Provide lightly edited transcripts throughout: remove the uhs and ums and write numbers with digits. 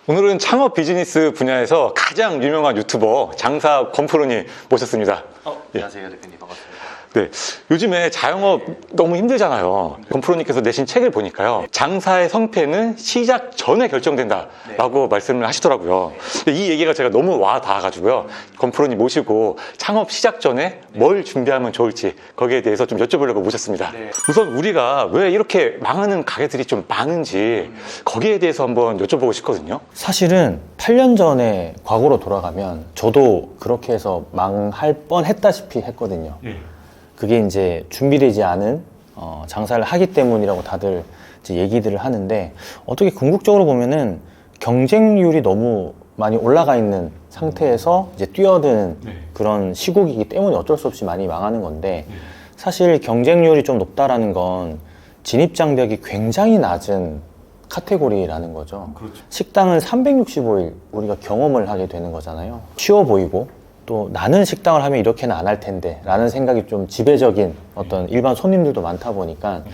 오늘은 창업 비즈니스 분야에서 가장 유명한 유튜버 장사 권프로님 모셨습니다. 안녕하세요, 대표님. 반갑습니다. 네, 요즘에 자영업 너무 힘들잖아요. 권프로님께서 내신 책을 보니까요, 장사의 성패는 시작 전에 결정된다라고 말씀을 하시더라고요. 이 얘기가 제가 너무 와 닿아가지고요, 권프로님 모시고 창업 시작 전에 뭘 준비하면 좋을지 거기에 대해서 좀 여쭤보려고 모셨습니다. 우선 우리가 왜 이렇게 망하는 가게들이 좀 많은지 거기에 대해서 한번 여쭤보고 싶거든요. 사실은 8년 전에 과거로 돌아가면 저도 그렇게 해서 망할 뻔 했다시피 했거든요. 그게 이제 준비되지 않은 장사를 하기 때문이라고 다들 이제 얘기들을 하는데, 어떻게 궁극적으로 보면은 경쟁률이 너무 많이 올라가 있는 상태에서 이제 뛰어드는 그런 시국이기 때문에 어쩔 수 없이 많이 망하는 건데, 사실 경쟁률이 좀 높다라는 건 진입장벽이 굉장히 낮은 카테고리라는 거죠. 식당을 365일 우리가 경험을 하게 되는 거잖아요. 쉬워 보이고, 또 나는 식당을 하면 이렇게는 안 할 텐데 라는 생각이 좀 지배적인 어떤 일반 손님들도 많다 보니까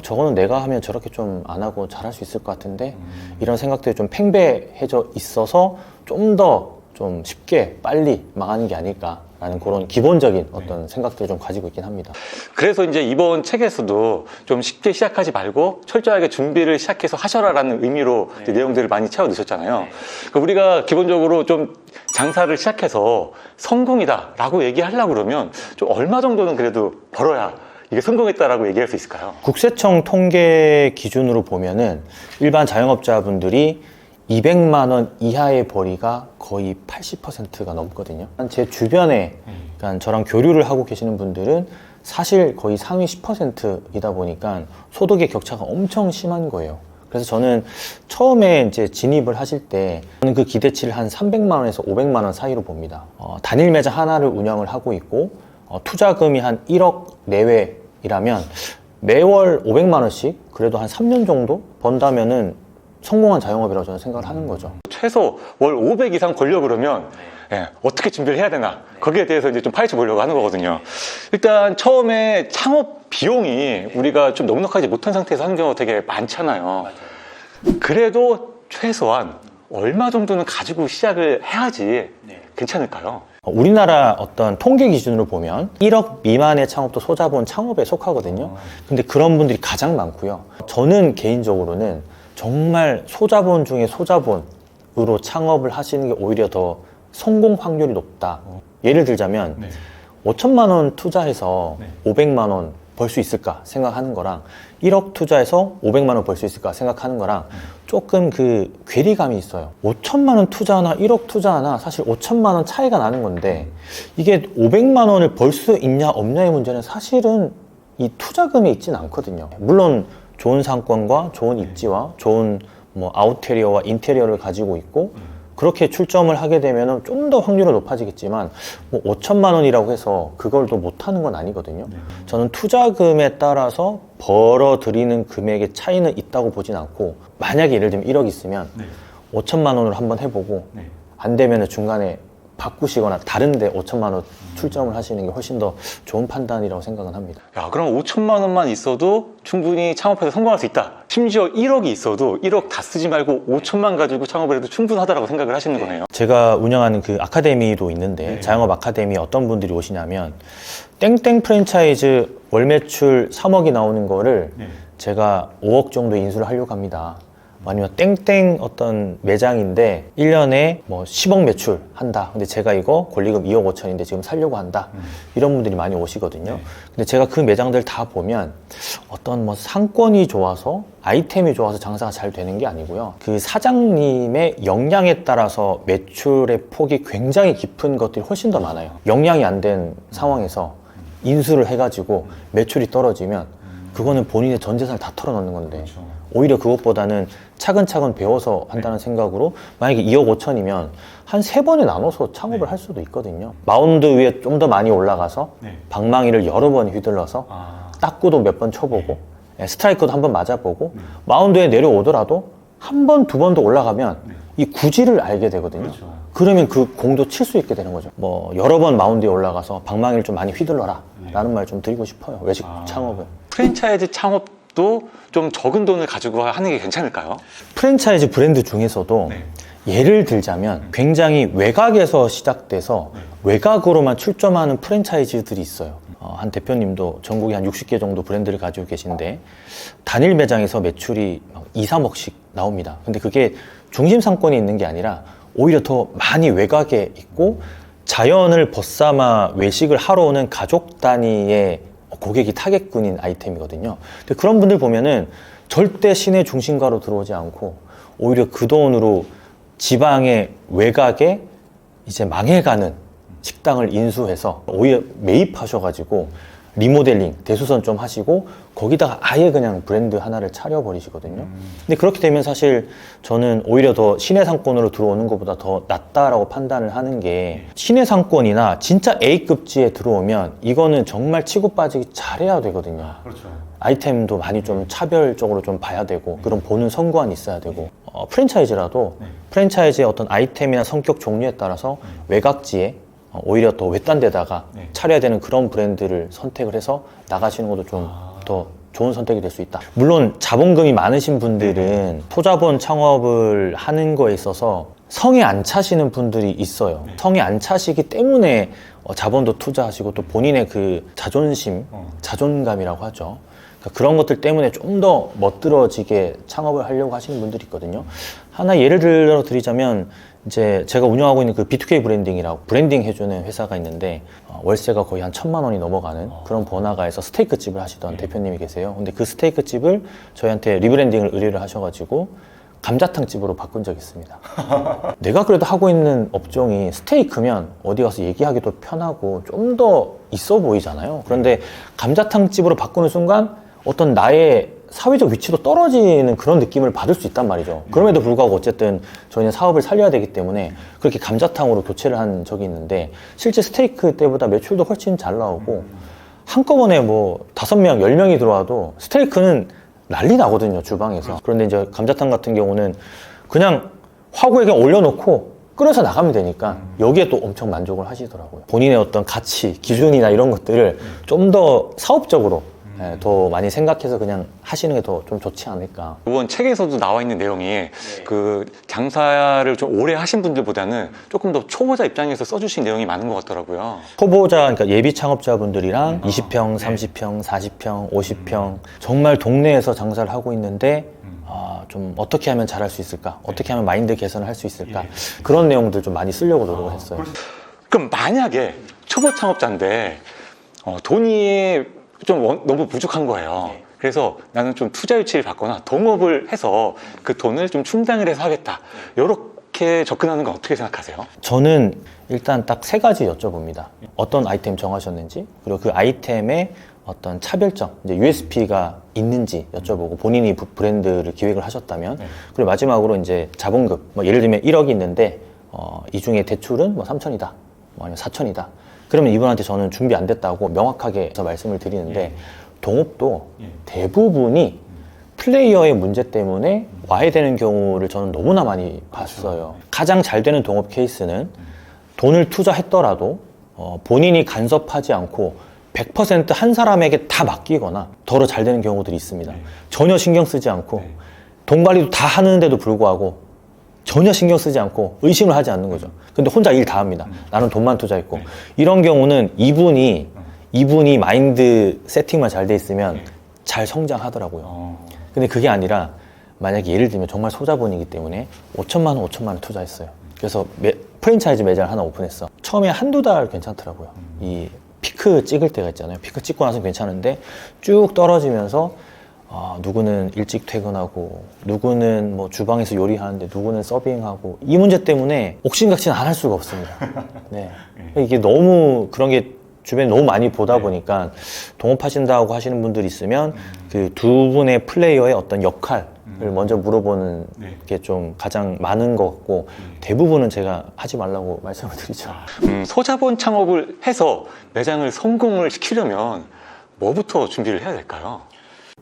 저거는 내가 하면 저렇게 좀 안 하고 잘할 수 있을 것 같은데, 이런 생각들이 좀 팽배해져 있어서 좀 더 좀 쉽게 빨리 망하는 게 아닐까라는 그런 기본적인 어떤 생각들을 좀 가지고 있긴 합니다. 그래서 이제 이번 책에서도 좀 쉽게 시작하지 말고 철저하게 준비를 시작해서 하셔라라는 의미로 이제 내용들을 많이 채워 넣으셨잖아요. 그러니까 우리가 기본적으로 좀 장사를 시작해서 성공이다라고 얘기하려고 그러면 좀 얼마 정도는 그래도 벌어야 이게 성공했다라고 얘기할 수 있을까요? 국세청 통계 기준으로 보면은 일반 자영업자분들이 200만 원 이하의 벌이가 거의 80%가 넘거든요. 제 주변에 그러니까 저랑 교류를 하고 계시는 분들은 사실 거의 상위 10%이다 보니까 소득의 격차가 엄청 심한 거예요. 그래서 저는 처음에 이제 진입을 하실 때 저는 그 기대치를 한 300만 원에서 500만 원 사이로 봅니다. 단일 매장 하나를 운영을 하고 있고 투자금이 한 1억 내외이라면 매월 500만 원씩 그래도 한 3년 정도 번다면은 성공한 자영업이라고 저는 생각을 하는 거죠. 최소 월 500 이상 벌려 그러면 어떻게 준비를 해야 되나, 거기에 대해서 이제 좀 파헤쳐 보려고 하는 거거든요. 일단 처음에 창업 비용이 우리가 좀 넉넉하지 못한 상태에서 하는 경우가 되게 많잖아요. 그래도 최소한 얼마 정도는 가지고 시작을 해야지 괜찮을까요? 우리나라 어떤 통계 기준으로 보면 1억 미만의 창업도 소자본 창업에 속하거든요. 근데 그런 분들이 가장 많고요. 저는 개인적으로는 정말 소자본 중에 소자본으로 창업을 하시는 게 오히려 더 성공 확률이 높다. 예를 들자면 5천만 원 투자해서 500만 원 벌 수 있을까 생각하는 거랑 1억 투자해서 500만 원 벌 수 있을까 생각하는 거랑 조금 그 괴리감이 있어요. 5천만 원 투자하나 1억 투자하나 사실 5천만 원 차이가 나는 건데, 이게 500만 원을 벌 수 있냐 없냐의 문제는 사실은 이 투자금에 있지는 않거든요. 물론 좋은 상권과 좋은 입지와 좋은 뭐 아웃테리어와 인테리어를 가지고 있고 그렇게 출점을 하게 되면 좀 더 확률은 높아지겠지만, 뭐 5천만 원이라고 해서 그걸 또 못하는 건 아니거든요. 저는 투자금에 따라서 벌어들이는 금액의 차이는 있다고 보진 않고, 만약에 예를 들면 1억 있으면 5천만 원으로 한번 해보고 안 되면 중간에 바꾸시거나 다른 데 5천만 원 출점을 하시는 게 훨씬 더 좋은 판단이라고 생각은 합니다. 야, 그럼 5천만 원만 있어도 충분히 창업해서 성공할 수 있다. 심지어 1억이 있어도 1억 다 쓰지 말고 5천만 가지고 창업을 해도 충분하다라고 생각을 하시는 거네요. 제가 운영하는 그 아카데미도 있는데 자영업 아카데미 어떤 분들이 오시냐면 땡땡 프랜차이즈 월 매출 3억이 나오는 거를 제가 5억 정도 인수를 하려고 합니다. 아니면 땡땡 어떤 매장인데 1년에 뭐 10억 매출 한다. 근데 제가 이거 권리금 2억 5천인데 지금 살려고 한다. 이런 분들이 많이 오시거든요. 근데 제가 그 매장들 다 보면 어떤 뭐 상권이 좋아서 아이템이 좋아서 장사가 잘 되는 게 아니고요. 그 사장님의 역량에 따라서 매출의 폭이 굉장히 깊은 것들이 훨씬 더 많아요. 역량이 안 된 상황에서 인수를 해가지고 매출이 떨어지면 그거는 본인의 전 재산을 다 털어넣는 건데, 오히려 그것보다는 차근차근 배워서 한다는 생각으로 만약에 2억 5천이면 한 3번에 나눠서 창업을 할 수도 있거든요. 마운드 위에 좀 더 많이 올라가서 방망이를 여러 번 휘둘러서 딱구도 몇 번 쳐보고 스트라이크도 한번 맞아보고 마운드에 내려오더라도 한 번, 두 번 더 올라가면 이 구질을 알게 되거든요. 그러면 그 공도 칠 수 있게 되는 거죠. 뭐 여러 번 마운드에 올라가서 방망이를 좀 많이 휘둘러라 라는 말 좀 드리고 싶어요. 외식 창업은. 프랜차이즈 창업도 좀 적은 돈을 가지고 하는 게 괜찮을까요? 프랜차이즈 브랜드 중에서도 예를 들자면 굉장히 외곽에서 시작돼서 외곽으로만 출점하는 프랜차이즈들이 있어요. 한 대표님도 전국에 한 60개 정도 브랜드를 가지고 계신데 단일 매장에서 매출이 2, 3억씩 나옵니다. 근데 그게 중심 상권에 있는 게 아니라 오히려 더 많이 외곽에 있고 자연을 벗삼아 외식을 하러 오는 가족 단위의 고객이 타겟군인 아이템이거든요. 근데 그런 분들 보면은 절대 시내 중심가로 들어오지 않고 오히려 그 돈으로 지방의 외곽에 이제 망해가는 식당을 인수해서 오히려 매입하셔가지고 리모델링, 대수선 좀 하시고 거기다가 아예 그냥 브랜드 하나를 차려버리시거든요. 근데 그렇게 되면 사실 저는 오히려 더 시내 상권으로 들어오는 것보다 더 낫다라고 판단을 하는 게 시내 상권이나 진짜 A급지에 들어오면 이거는 정말 치고 빠지기 잘해야 되거든요. 그렇죠. 아이템도 많이 좀 차별적으로 좀 봐야 되고 그런 보는 선관이 있어야 되고 프랜차이즈라도 프랜차이즈의 어떤 아이템이나 성격 종류에 따라서 외곽지에 오히려 더 외딴 데다가 차려야 되는 그런 브랜드를 선택을 해서 나가시는 것도 좀 더 좋은 선택이 될 수 있다. 물론 자본금이 많으신 분들은 소자본 창업을 하는 거에 있어서 성에 안 차시는 분들이 있어요. 성에 안 차시기 때문에 자본도 투자하시고 또 본인의 그 자존심, 자존감이라고 하죠. 그러니까 그런 것들 때문에 좀 더 멋들어지게 창업을 하려고 하시는 분들이 있거든요. 하나 예를 들어 드리자면 이제 제가 운영하고 있는 그 B2K 브랜딩이라고 브랜딩 해주는 회사가 있는데 월세가 거의 한 1,000만 원이 넘어가는 그런 번화가에서 스테이크 집을 하시던 대표님이 계세요. 근데 그 스테이크 집을 저희한테 리브랜딩을 의뢰를 하셔가지고 감자탕 집으로 바꾼 적이 있습니다. 내가 그래도 하고 있는 업종이 스테이크면 어디 가서 얘기하기도 편하고 좀 더 있어 보이잖아요. 그런데 감자탕 집으로 바꾸는 순간 어떤 나의 사회적 위치도 떨어지는 그런 느낌을 받을 수 있단 말이죠. 그럼에도 불구하고 어쨌든 저희는 사업을 살려야 되기 때문에 그렇게 감자탕으로 교체를 한 적이 있는데 실제 스테이크 때보다 매출도 훨씬 잘 나오고 한꺼번에 뭐 5명, 10명이 들어와도 스테이크는 난리 나거든요, 주방에서. 그런데 이제 감자탕 같은 경우는 그냥 화구에 그냥 올려놓고 끓여서 나가면 되니까 여기에 또 엄청 만족을 하시더라고요. 본인의 어떤 가치, 기준이나 이런 것들을 좀 더 사업적으로 더 많이 생각해서 그냥 하시는 게 더 좀 좋지 않을까. 이번 책에서도 나와 있는 내용이 그 장사를 좀 오래 하신 분들보다는 조금 더 초보자 입장에서 써주신 내용이 많은 것 같더라고요. 초보자, 그러니까 예비 창업자분들이랑 20평, 30평, 40평, 50평 정말 동네에서 장사를 하고 있는데 좀 어떻게 하면 잘할 수 있을까? 어떻게 하면 마인드 개선을 할 수 있을까? 그런 내용들 좀 많이 쓰려고 노력을 했어요. 그럼 만약에 초보 창업자인데 돈이 좀 너무 부족한 거예요. 그래서 나는 좀 투자 유치를 받거나 동업을 해서 그 돈을 좀 충당을 해서 하겠다. 이렇게 접근하는 건 어떻게 생각하세요? 저는 일단 딱 3가지 여쭤봅니다. 어떤 아이템 정하셨는지, 그리고 그 아이템의 어떤 차별점, 이제 USP가 있는지 여쭤보고 본인이 브랜드를 기획을 하셨다면, 그리고 마지막으로 이제 자본금, 뭐 예를 들면 1억이 있는데 이 중에 대출은 뭐 3천이다, 뭐 아니면 4천이다. 그러면 이분한테 저는 준비 안 됐다고 명확하게 말씀을 드리는데 동업도 대부분이 플레이어의 문제 때문에 와야 되는 경우를 저는 너무나 많이 봤어요. 가장 잘 되는 동업 케이스는 돈을 투자했더라도 본인이 간섭하지 않고 100% 한 사람에게 다 맡기거나 더러 잘 되는 경우들이 있습니다. 전혀 신경 쓰지 않고 돈 관리도 다 하는데도 불구하고 전혀 신경 쓰지 않고 의심을 하지 않는 거죠. 근데 혼자 일 다 합니다. 나는 돈만 투자했고. 이런 경우는 이분이 마인드 세팅만 잘 돼 있으면 잘 성장하더라고요. 근데 그게 아니라 만약에 예를 들면 정말 소자본이기 때문에 5천만 원 투자했어요. 그래서 프랜차이즈 매장을 하나 오픈했어. 처음에 한두 달 괜찮더라고요. 이 피크 찍을 때가 있잖아요. 피크 찍고 나서 괜찮은데 쭉 떨어지면서 누구는 일찍 퇴근하고 누구는 뭐 주방에서 요리하는데 누구는 서빙하고 이 문제 때문에 옥신각신 안 할 수가 없습니다. 네. 이게 너무 그런 게 주변에 너무 많이 보다 보니까 동업하신다고 하시는 분들이 있으면 그 두 분의 플레이어의 어떤 역할을 먼저 물어보는 게 좀 가장 많은 것 같고 대부분은 제가 하지 말라고 말씀을 드리죠. 소자본 창업을 해서 매장을 성공을 시키려면 뭐부터 준비를 해야 될까요?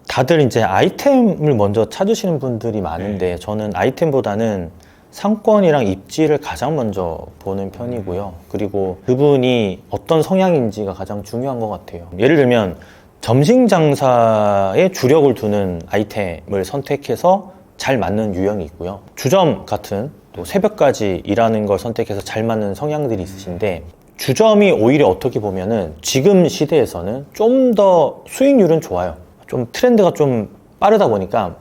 다들 이제 아이템을 먼저 찾으시는 분들이 많은데 저는 아이템보다는 상권이랑 입지를 가장 먼저 보는 편이고요. 그리고 그분이 어떤 성향인지가 가장 중요한 것 같아요. 예를 들면 점심 장사에 주력을 두는 아이템을 선택해서 잘 맞는 유형이 있고요. 주점 같은 또 새벽까지 일하는 걸 선택해서 잘 맞는 성향들이 있으신데 주점이 오히려 어떻게 보면은 지금 시대에서는 좀 더 수익률은 좋아요. 좀 트렌드가 좀 빠르다 보니까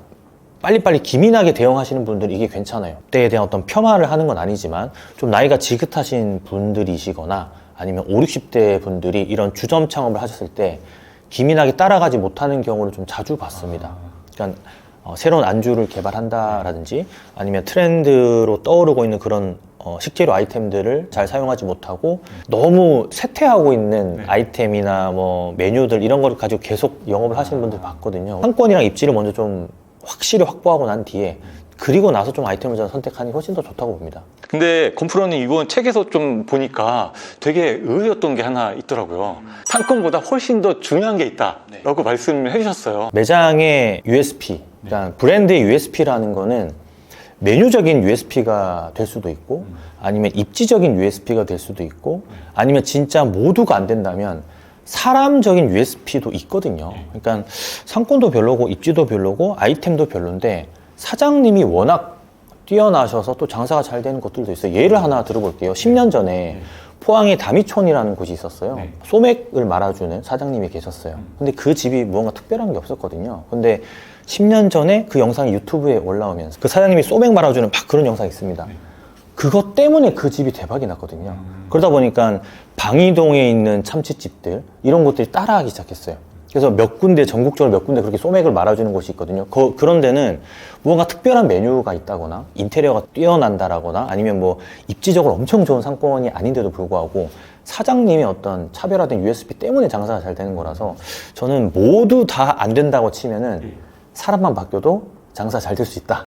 빨리빨리 기민하게 대응하시는 분들은 이게 괜찮아요. 그때에 대한 어떤 폄하를 하는 건 아니지만 좀 나이가 지긋하신 분들이시거나 아니면 5, 60대 분들이 이런 주점 창업을 하셨을 때 기민하게 따라가지 못하는 경우를 좀 자주 봤습니다. 그러니까 새로운 안주를 개발한다라든지 아니면 트렌드로 떠오르고 있는 그런 식재료 아이템들을 잘 사용하지 못하고 너무 쇠퇴하고 있는 아이템이나 뭐 메뉴들 이런 거를 가지고 계속 영업을 하시는 분들 봤거든요. 상권이랑 입지를 먼저 좀 확실히 확보하고 난 뒤에 그리고 나서 좀 아이템을 저는 선택하는 게 훨씬 더 좋다고 봅니다. 근데 건프로님 이번 책에서 좀 보니까 되게 의외였던 게 하나 있더라고요. 상권보다 훨씬 더 중요한 게 있다라고 말씀을 해주셨어요. 매장의 USP, 그러니까 브랜드의 USP라는 거는 메뉴적인 USP가 될 수도 있고 아니면 입지적인 USP가 될 수도 있고 아니면 진짜 모두가 안 된다면 사람적인 USP도 있거든요. 그러니까 상권도 별로고 입지도 별로고 아이템도 별론데 사장님이 워낙 뛰어나셔서 또 장사가 잘 되는 것들도 있어요. 예를 하나 들어볼게요. 10년 전에 포항에 다미촌이라는 곳이 있었어요. 소맥을 말아주는 사장님이 계셨어요. 근데 그 집이 무언가 특별한 게 없었거든요. 근데 10년 전에 그 영상이 유튜브에 올라오면서 그 사장님이 소맥 말아주는 막 그런 영상이 있습니다. 그것 때문에 그 집이 대박이 났거든요. 그러다 보니까 방이동에 있는 참치집들 이런 것들이 따라하기 시작했어요. 그래서 몇 군데, 전국적으로 몇 군데 그렇게 소맥을 말아주는 곳이 있거든요. 그런 데는 무언가 특별한 메뉴가 있다거나 인테리어가 뛰어난다라거나 아니면 뭐 입지적으로 엄청 좋은 상권이 아닌데도 불구하고 사장님의 어떤 차별화된 USP 때문에 장사가 잘 되는 거라서 저는 모두 다 안 된다고 치면은 사람만 바뀌어도 장사 잘 될 수 있다.